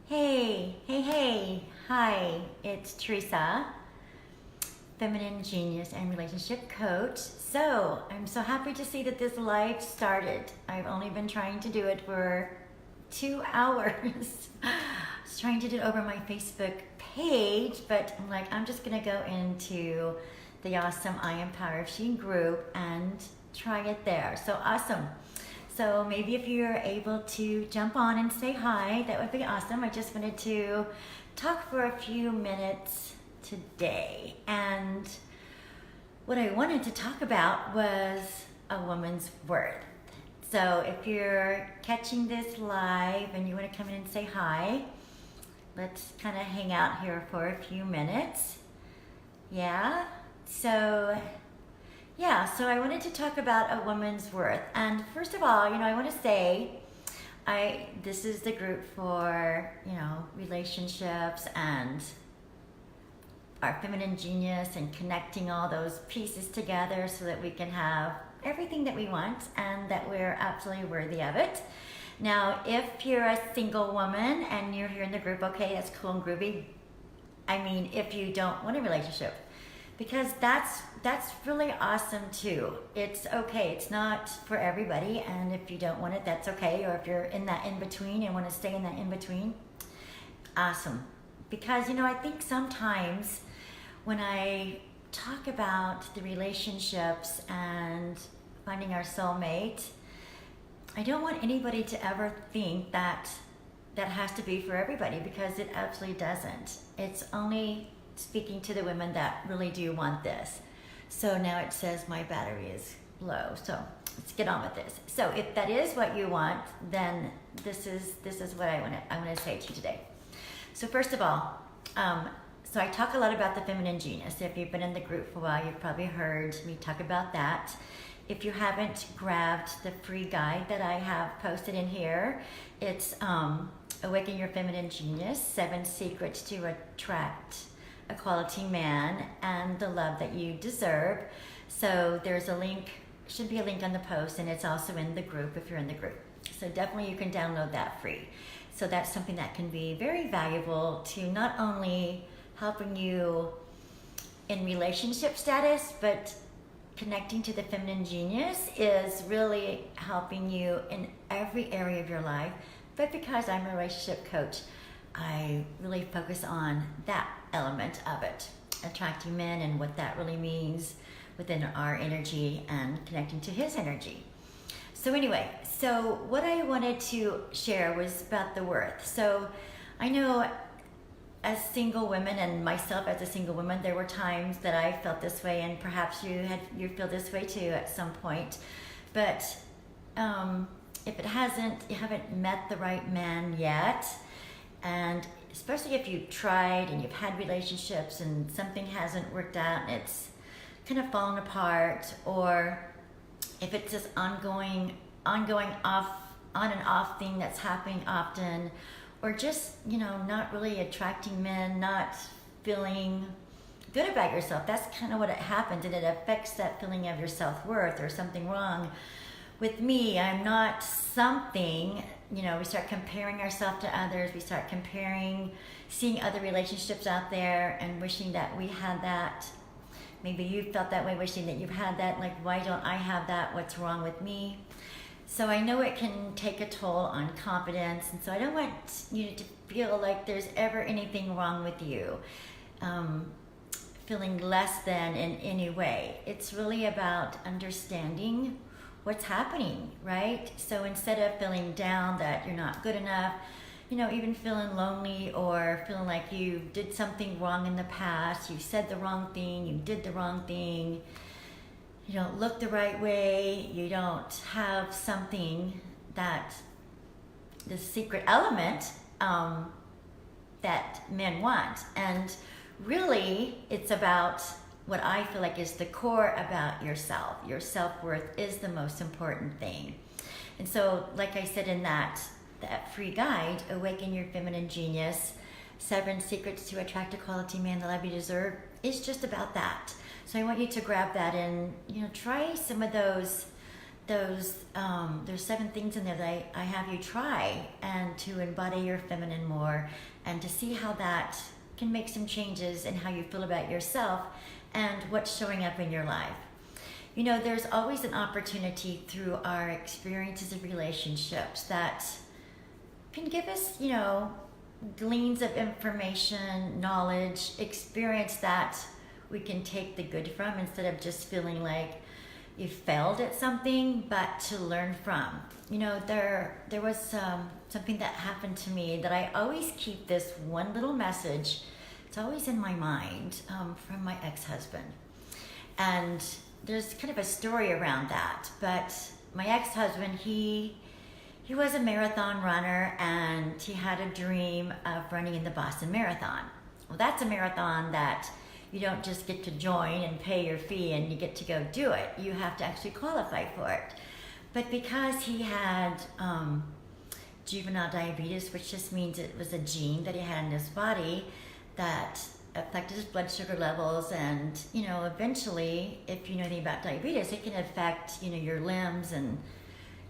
Hey, hi, it's Teresa, Feminine Genius and Relationship Coach. So, I'm so happy to see that this live started. I've only been trying to do it for 2 hours. I was trying to do it over my Facebook page, but I'm like, I'm just gonna go into the awesome I Empower She group and try it there. So awesome. So maybe if you're able to jump on and say hi, that would be awesome. I just wanted to talk for a few minutes today. And what I wanted to talk about was a woman's worth. So if you're catching this live and you want to come in and say hi, let's kind of hang out here for a few minutes. So I wanted to talk about a woman's worth. And first of all, I want to say, this is the group for, relationships and our feminine genius and connecting all those pieces together so that we can have everything that we want and that we're absolutely worthy of it. Now, if you're a single woman and you're here in the group, okay, that's cool and groovy. I mean, if you don't want a relationship, because that's really awesome too. It's okay. It's not for everybody, and if you don't want it, that's okay. Or if you're in that in between and want to stay in that in between, awesome. Because I think sometimes when I talk about the relationships and finding our soulmate, I don't want anybody to ever think that has to be for everybody, because it absolutely doesn't. It's only speaking to the women that really do want this. So now it says my battery is low. So let's get on with this. So if that is what you want, then this is what I want to say to you today. So first of all, so I talk a lot about the feminine genius. If you've been in the group for a while, you've probably heard me talk about that. If you haven't grabbed the free guide that I have posted in here, it's Awaken Your Feminine Genius, 7 Secrets to Attract a Quality Man and the Love That You Deserve. So there's a link, should be a link on the post, and it's also in the group if you're in the group. So definitely you can download that free. So that's something that can be very valuable to not only helping you in relationship status, but connecting to the feminine genius is really helping you in every area of your life. But because I'm a relationship coach, I really focus on that element of it, attracting men and what that really means within our energy and connecting to his energy. So anyway, so what I wanted to share was about the worth. So I know as single women, and myself as a single woman, there were times that I felt this way, and perhaps you feel this way too at some point. But if you haven't met the right man yet, and especially if you've tried and you've had relationships and something hasn't worked out and it's kind of fallen apart, or if it's this ongoing on and off thing that's happening often, or just, not really attracting men, not feeling good about yourself. That's kind of what it happens, and it affects that feeling of your self-worth or something wrong. With me, I'm not something, we start comparing ourselves to others. We start seeing other relationships out there and wishing that we had that. Maybe you felt that way, wishing that you've had that. Like, why don't I have that? What's wrong with me? So I know it can take a toll on confidence. And so I don't want you to feel like there's ever anything wrong with you, feeling less than in any way. It's really about understanding what's happening, right? So instead of feeling down that you're not good enough, even feeling lonely or feeling like you did something wrong in the past, you said the wrong thing, you did the wrong thing, you don't look the right way, you don't have something that the secret element that men want. And really, it's about what I feel like is the core about yourself. Your self-worth is the most important thing. And so, like I said in that free guide, Awaken Your Feminine Genius, 7 Secrets to Attract a Quality Man, the Love You Deserve, is just about that. So I want you to grab that and, try some of those there's 7 things in there that I have you try, and to embody your feminine more, and to see how that can make some changes in how you feel about yourself and what's showing up in your life. You know, there's always an opportunity through our experiences of relationships that can give us, you know, gleans of information, knowledge, experience that we can take the good from, instead of just feeling like you failed at something, but to learn from. You know, there was something that happened to me that I always keep this one little message. It's always in my mind, from my ex-husband. And there's kind of a story around that. But my ex-husband, he was a marathon runner, and he had a dream of running in the Boston Marathon. Well, that's a marathon that you don't just get to join and pay your fee and you get to go do it. You have to actually qualify for it. But because he had juvenile diabetes, which just means it was a gene that he had in his body that affected his blood sugar levels, and, you know, eventually, if you know anything about diabetes, it can affect, you know, your limbs and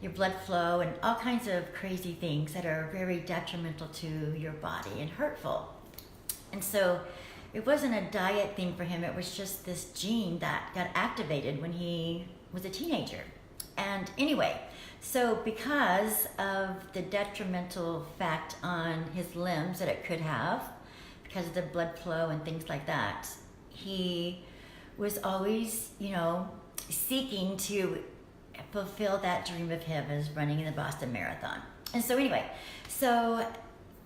your blood flow and all kinds of crazy things that are very detrimental to your body and hurtful. And so it wasn't a diet thing for him. It was just this gene that got activated when he was a teenager. And anyway, so because of the detrimental effect on his limbs that it could have, because of the blood flow and things like that, he was always, you know, seeking to fulfill that dream of him as running in the Boston Marathon. And so anyway, so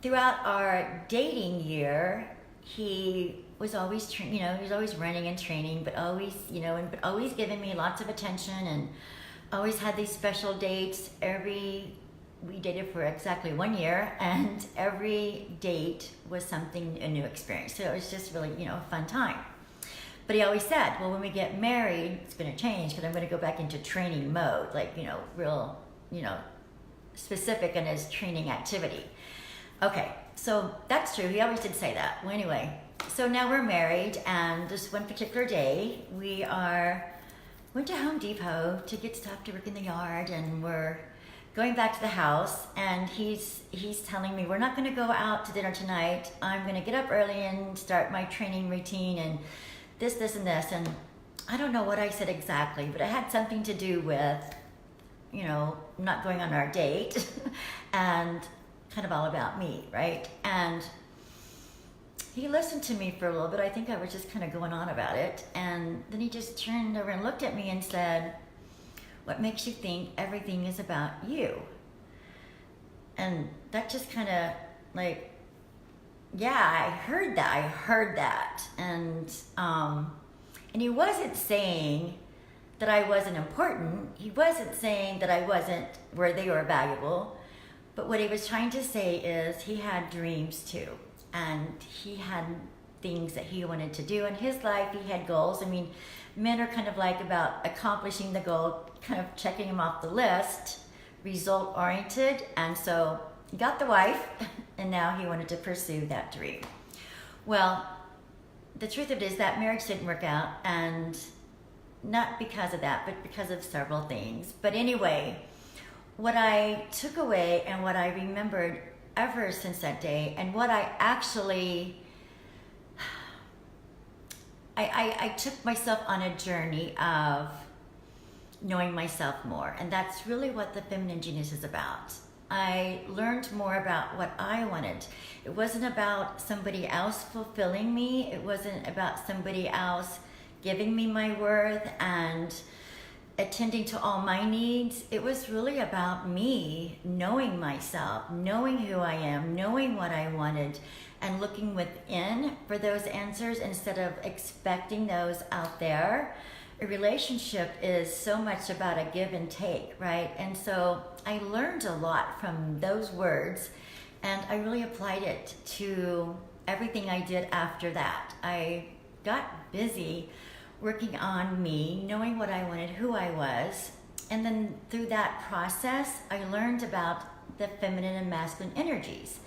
throughout our dating year, he was always, he was always running and training, but always, but always giving me lots of attention, and always had these special dates. We dated for exactly 1 year, and every date was something, a new experience. So it was just really, a fun time. But he always said, well, when we get married, it's going to change, because I'm going to go back into training mode, like, real, specific in his training activity. Okay, so that's true. He always did say that. Well, anyway, so now we're married, and this one particular day, went to Home Depot to get stuff to work in the yard, and we're going back to the house, and he's telling me, we're not going to go out to dinner tonight. I'm going to get up early and start my training routine, and this, and this. And I don't know what I said exactly, but it had something to do with, not going on our date and kind of all about me, right? And he listened to me for a little bit. I think I was just kind of going on about it. And then he just turned over and looked at me and said, what makes you think everything is about you? And that just kind of like, yeah, I heard that. And he wasn't saying that I wasn't important. He wasn't saying that I wasn't worthy or valuable. But what he was trying to say is he had dreams too. And he had things that he wanted to do in his life. He had goals. I mean, men are kind of like about accomplishing the goal, kind of checking them off the list, result oriented. And so he got the wife, and now he wanted to pursue that dream. Well, the truth of it is that marriage didn't work out, and not because of that, but because of several things. But anyway, what I took away and what I remembered ever since that day, and what I actually, I took myself on a journey of knowing myself more, and that's really what the Feminine Genius is about. I learned more about what I wanted. It wasn't about somebody else fulfilling me. It wasn't about somebody else giving me my worth and attending to all my needs. It was really about me knowing myself, knowing who I am, knowing what I wanted, and looking within for those answers instead of expecting those out there. A relationship is so much about a give and take, right? And so I learned a lot from those words, and I really applied it to everything I did after that. I got busy working on me, knowing what I wanted, who I was, and then through that process, I learned about the feminine and masculine energies.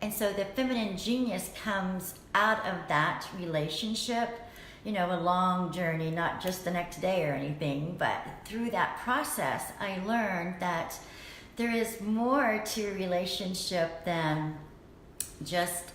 And so the feminine genius comes out of that relationship, a long journey, not just the next day or anything. But through that process, I learned that there is more to a relationship than just,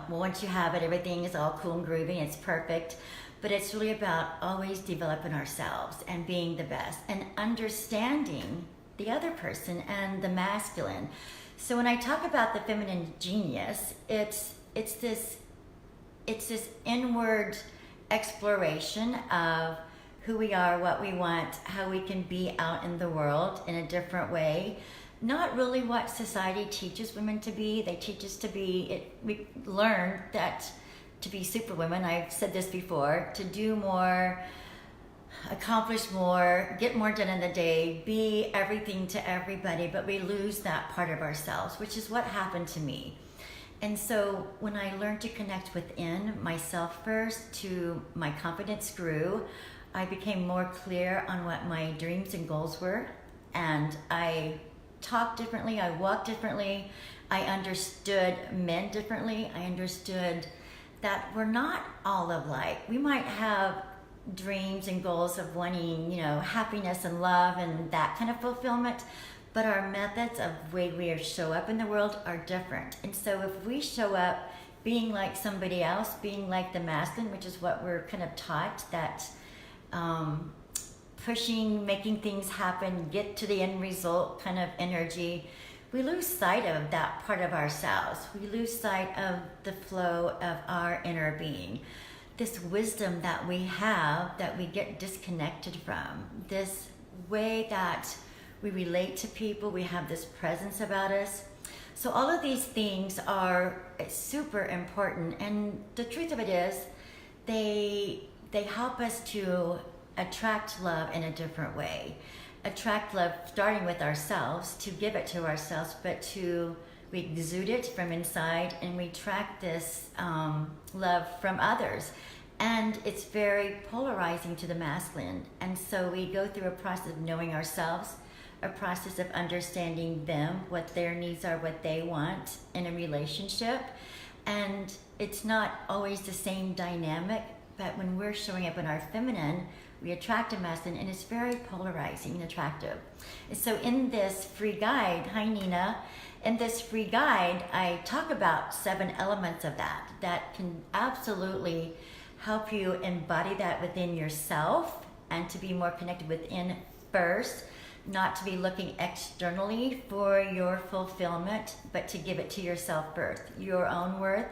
once you have it, everything is all cool and groovy, it's perfect. But it's really about always developing ourselves and being the best and understanding the other person and the masculine. So when I talk about the feminine genius, it's this inward exploration of who we are, what we want, how we can be out in the world in a different way. Not really what society teaches women to be. They teach us to be, we learn that to be superwomen, I've said this before, to do more, accomplish more, get more done in the day, be everything to everybody, but we lose that part of ourselves, which is what happened to me. And so when I learned to connect within myself first, to my confidence grew, I became more clear on what my dreams and goals were, and I talked differently, I walked differently, I understood men differently, I understood that we're not all alike. We might have dreams and goals of wanting, happiness and love and that kind of fulfillment, but our methods of way we show up in the world are different. And so if we show up being like somebody else, being like the masculine, which is what we're kind of taught, that pushing, making things happen, get to the end result kind of energy, we lose sight of that part of ourselves. We lose sight of the flow of our inner being. This wisdom that we have that we get disconnected from, this way that we relate to people, we have this presence about us. So all of these things are super important, and the truth of it is they help us to attract love in a different way. Attract love starting with ourselves, to give it to ourselves, but we exude it from inside, and we attract this love from others. And it's very polarizing to the masculine. And so we go through a process of knowing ourselves, a process of understanding them, what their needs are, what they want in a relationship. And it's not always the same dynamic, but when we're showing up in our feminine, we attract a masculine, and it's very polarizing and attractive. And so in this free guide, hi Nina, in this free guide, I talk about 7 elements of that can absolutely help you embody that within yourself and to be more connected within first, not to be looking externally for your fulfillment, but to give it to yourself first. Your own worth.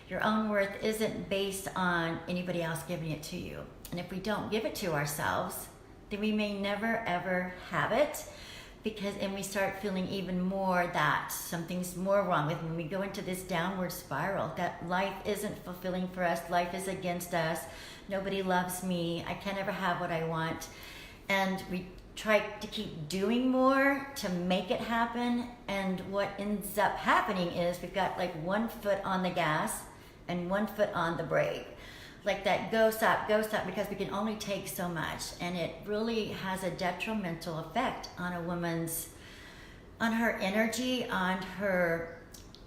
Your own worth isn't based on anybody else giving it to you. And if we don't give it to ourselves, then we may never ever have it, and we start feeling even more that something's more wrong with when we go into this downward spiral, that life isn't fulfilling for us, life is against us, nobody loves me, I can't ever have what I want. And we try to keep doing more to make it happen, and what ends up happening is we've got like 1 foot on the gas and 1 foot on the brake. Like that go stop, because we can only take so much, and it really has a detrimental effect on a woman's, on her energy, on her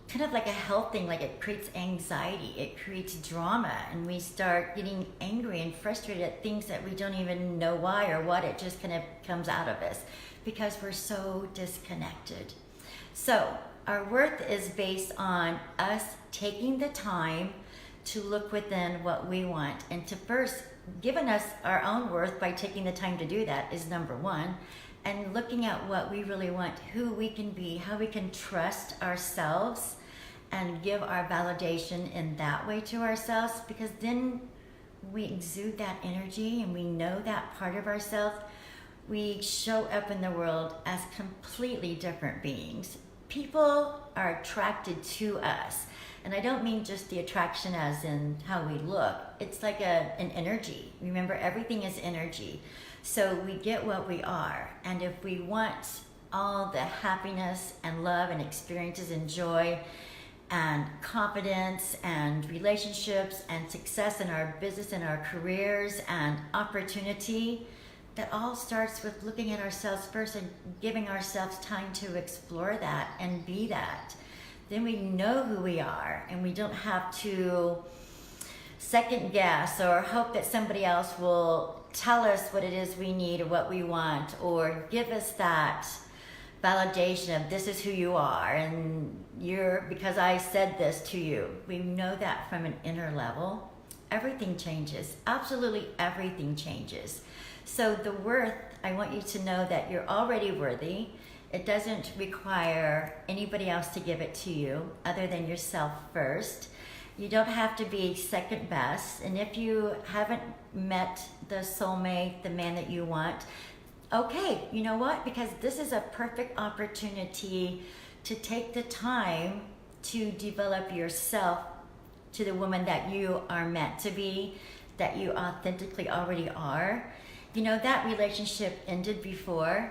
kind of like a health thing. Like it creates anxiety, it creates drama, and we start getting angry and frustrated at things that we don't even know why or what. It just kind of comes out of us because we're so disconnected. So our worth is based on us taking the time to look within what we want, and to first giving us our own worth by taking the time to do that is number 1, and looking at what we really want, who we can be, how we can trust ourselves and give our validation in that way to ourselves, because then we exude that energy and we know that part of ourselves. We show up in the world as completely different beings. People are attracted to us. And I don't mean just the attraction as in how we look. It's like an energy. Remember, everything is energy. So we get what we are. And if we want all the happiness and love and experiences and joy and confidence and relationships and success in our business and our careers and opportunity, that all starts with looking at ourselves first and giving ourselves time to explore that and be that. Then we know who we are, and we don't have to second guess or hope that somebody else will tell us what it is we need or what we want, or give us that validation of this is who you are and you're because I said this to you. We know that from an inner level. Everything changes. Absolutely everything changes. So the worth, I want you to know that you're already worthy. It doesn't require anybody else to give it to you other than yourself first. You don't have to be second best. And if you haven't met the soulmate, the man that you want, okay, you know what? Because this is a perfect opportunity to take the time to develop yourself to the woman that you are meant to be, that you authentically already are. You know, that relationship ended before.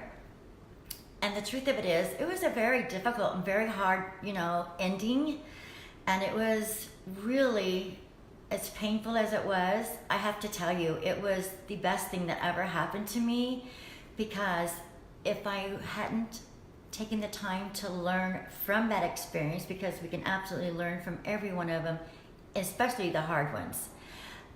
And the truth of it is, it was a very difficult and very hard, ending. And it was really, as painful as it was, I have to tell you, it was the best thing that ever happened to me, because if I hadn't taken the time to learn from that experience, because we can absolutely learn from every one of them, especially the hard ones,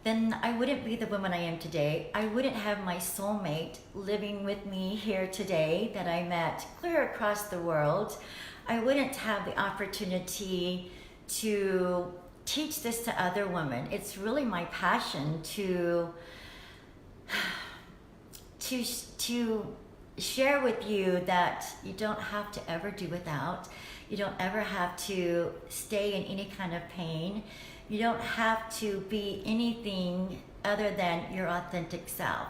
then I wouldn't be the woman I am today. I wouldn't have my soulmate living with me here today that I met clear across the world. I wouldn't have the opportunity to teach this to other women. It's really my passion to share with you that you don't have to ever do without. You don't ever have to stay in any kind of pain. You don't have to be anything other than your authentic self.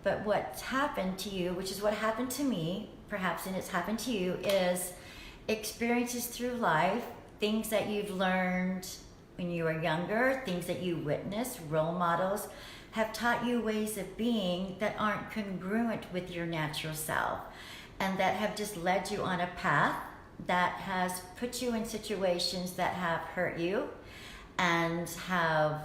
But what's happened to you, which is what happened to me, perhaps, and it's happened to you, is experiences through life, things that you've learned when you were younger, things that you witnessed, role models, have taught you ways of being that aren't congruent with your natural self, and that have just led you on a path that has put you in situations that have hurt you and have,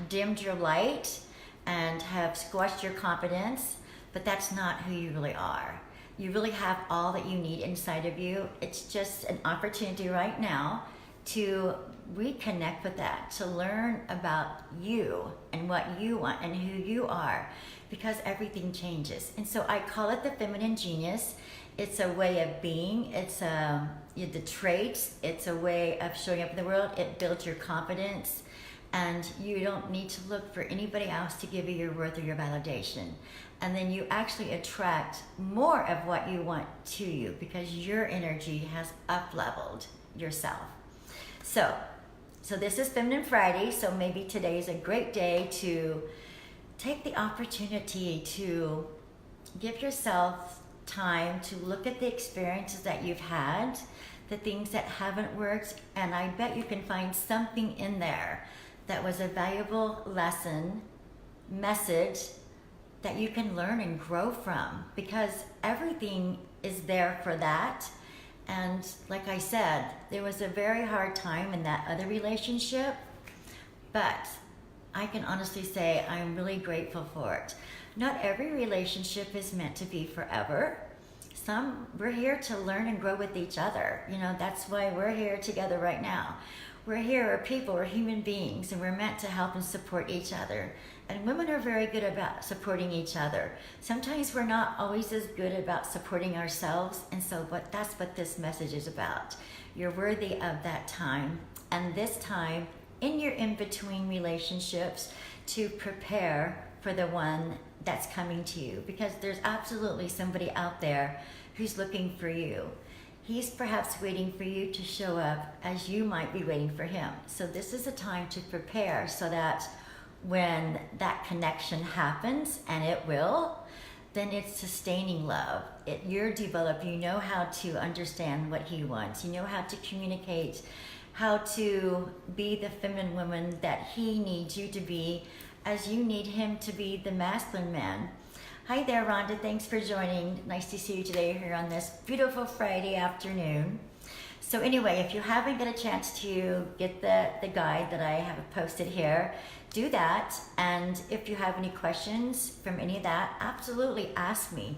dimmed your light and have squashed your confidence. But that's not who you really are. You really have all that you need inside of you. It's just an opportunity right now to reconnect with that, to learn about you and what you want and who you are, because everything changes. And so I call it the feminine genius. It's a way of being. It's the traits. It's a way of showing up in the world. It builds your confidence, and you don't need to look for anybody else to give you your worth or your validation. And then you actually attract more of what you want to you, because your energy has up-leveled yourself. So this is Feminine Friday, so maybe today is a great day to take the opportunity to give yourself time to look at the experiences that you've had, the things that haven't worked, and I bet you can find something in there that was a valuable lesson, message that you can learn and grow from, because everything is there for that. And like I said, there was a very hard time in that other relationship, but I can honestly say I'm really grateful for it. Not every relationship is meant to be forever. We're here to learn and grow with each other. That's why we're here together right now. We're here, we're people, we're human beings, and we're meant to help and support each other. And women are very good about supporting each other. Sometimes we're not always as good about supporting ourselves, and so that's what this message is about. You're worthy of that time, and this time in your in-between relationships, to prepare for the one that's coming to you, because there's absolutely somebody out there who's looking for you. He's perhaps waiting for you to show up as you might be waiting for him. So this is a time to prepare so that when that connection happens, and it will, then it's sustaining love. You're developed, you know how to understand what he wants. You know how to communicate, how to be the feminine woman that he needs you to be, as you need him to be the masculine man. Hi there, Rhonda. Thanks for joining. Nice to see you today here on this beautiful Friday afternoon. So anyway, if you haven't got a chance to get the guide that I have posted here, do that. And if you have any questions from any of that, absolutely ask me.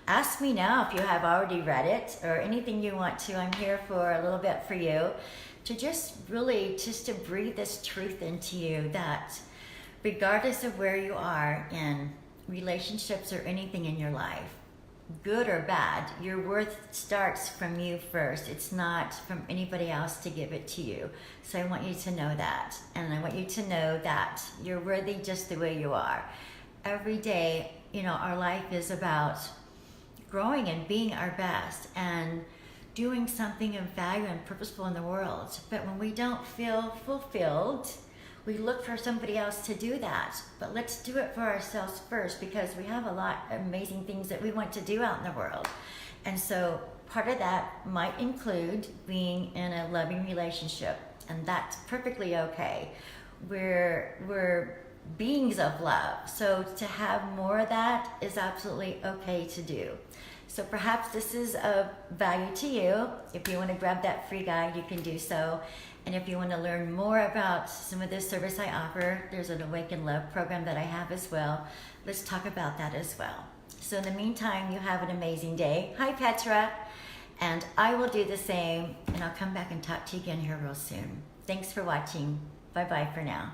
ask me now if you have already read it or anything you want to. I'm here for a little bit for you to just to breathe this truth into you that regardless of where you are in relationships or anything in your life, good or bad, your worth starts from you first. It's not from anybody else to give it to you. So I want you to know that. And I want you to know that you're worthy just the way you are. Every day, our life is about growing and being our best and doing something of value and purposeful in the world. But when we don't feel fulfilled, we look for somebody else to do that. But let's do it for ourselves first, because we have a lot of amazing things that we want to do out in the world. And so part of that might include being in a loving relationship, and that's perfectly okay. We're beings of love, so to have more of that is absolutely okay to do. So perhaps this is of value to you. If you want to grab that free guide, you can do so. And if you want to learn more about some of this service I offer, there's an Awaken Love program that I have as well. Let's talk about that as well. So in the meantime, you have an amazing day. Hi, Petra. And I will do the same, and I'll come back and talk to you again here real soon. Thanks for watching. Bye-bye for now.